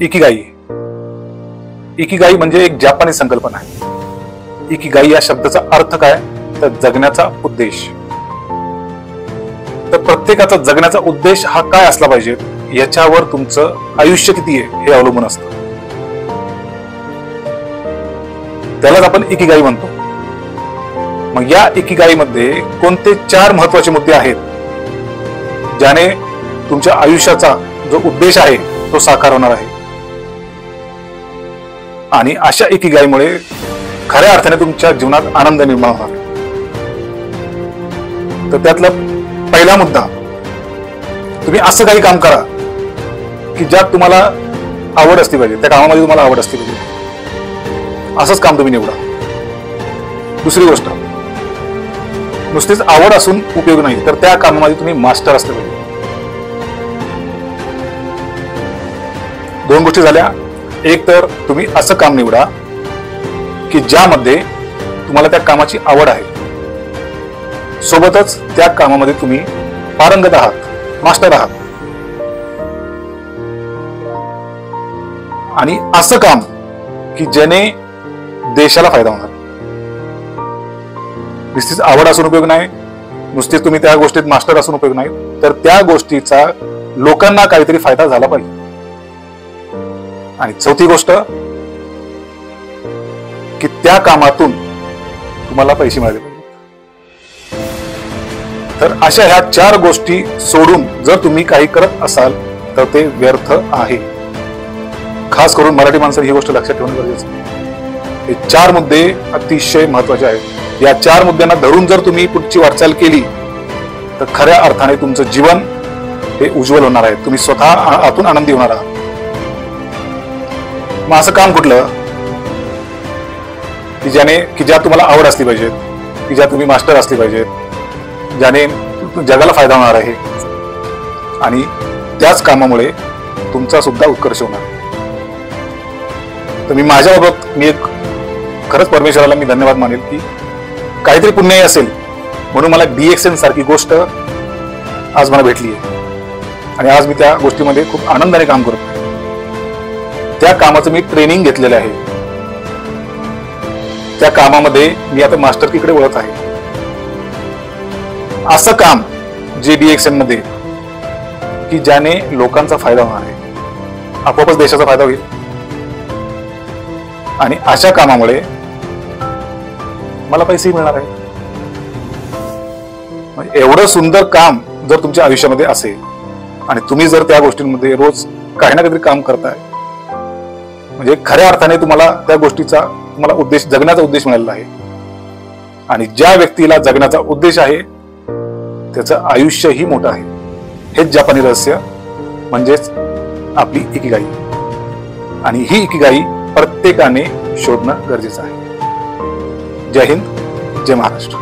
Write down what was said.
Ikigai. Ikigai म्हणजे एक जापानी संकल्पना आहे. इकिगाई या शब्दाचा अर्थ काय तर जगण्याचा उद्देश. तर प्रत्येकाचा जगण्याचा उद्देश हा काय असला पाहिजे याच्यावर तुमचं आयुष्य किती आहे हे अवलंबून असतं. त्यालाच आपण इकिगाई म्हणतो. मग या इकिगाई मध्ये कोणते 4 महत्वाचे मुद्दे आहेत ज्याने तुमच्या आयुष्याचा जो उद्देश आहे तो साकार होणार आहे. आणि अशा इकिगाईमुळे खऱ्या अर्थाने तुमच्या जीवनात आनंद निर्माण होणार. तर त्यातला पहिला मुद्दा, तुम्ही असं काही काम करा की ज्यात तुम्हाला आवड असली पाहिजे, त्या कामामध्ये तुम्हाला आवड असली पाहिजे, असंच काम तुम्ही निवडा. दुसरी गोष्ट, नुसतीच आवड असून उपयोग नाही, तर त्या कामामध्ये तुम्ही मास्टर असले पाहिजे. 2 गोष्टी झाल्या. एक तर तुम्ही असं काम निवडा की ज्यामध्ये तुम्हाला त्या कामाची आवड आहे, सोबतच त्या कामामध्ये तुम्ही पारंगत आहात, मास्टर आहात. आणि असं काम की ज्याने देशाला फायदा होणार. नुसतीच आवड असून उपयोग नाही, नुसतीच तुम्ही त्या गोष्टीत मास्टर असून उपयोग नाही, तर त्या गोष्टीचा लोकांना काहीतरी फायदा झाला पाहिजे. आणि चौथी गोष्ट की त्या कामातून तुम्हाला पैसे मिळाले पाहिजे. तर अशा ह्या 4 गोष्टी सोडून जर तुम्ही काही करत असाल तर ते व्यर्थ आहे. खास करून मराठी माणसाने ही गोष्ट लक्षात ठेवणं गरजेचं आहे. हे 4 मुद्दे अतिशय महत्वाचे आहेत. या 4 मुद्द्यांना धरून जर तुम्ही पुढची वाटचाल केली तर खऱ्या अर्थाने तुमचं जीवन हे उज्ज्वल होणार आहे. तुम्ही स्वतः आतून आनंदी होणार आहात. मग असं काम कुठलं की ज्यात तुम्हाला आवड असली पाहिजे, की ज्यात तुम्ही मास्टर असली पाहिजेत, ज्याने जगाला फायदा होणार आहे आणि त्याच कामामुळे तुमचा सुद्धा उत्कर्ष होणार. तर मी माझ्याबाबत एक खरंच परमेश्वराला मी धन्यवाद मानेल की काहीतरी पुण्यही असेल म्हणून मला DXN सारखी गोष्ट आज मला भेटली आहे. आणि आज मी त्या गोष्टीमध्ये खूप आनंदाने काम करतो. त्या कामाचं मी ट्रेनिंग घेतलेलं आहे. त्या कामामध्ये मी आता मास्टरकीकडे वळत आहे. असं काम जे DXN मध्ये की ज्याने लोकांचा फायदा होणार आहे, आपोआपच देशाचा फायदा होईल. आणि अशा कामामुळे मला पैसेही मिळणार आहे. एवढं सुंदर काम जर तुमच्या आयुष्यामध्ये असेल आणि तुम्ही जर त्या गोष्टींमध्ये रोज काही ना काहीतरी काम करताय, म्हणजे खऱ्या अर्थाने तुम्हाला त्या गोष्टीचा तुम्हाला उद्देश, जगण्याचा उद्देश मिळालेला आहे. आणि ज्या व्यक्तीला जगण्याचा उद्देश आहे त्याचं आयुष्यही मोठं आहे. हेच जापानी रहस्य म्हणजेच आपली इकिगाई. आणि ही इकिगाई प्रत्येकाने शोधणं गरजेचं आहे. जय हिंद, जय महाराष्ट्र.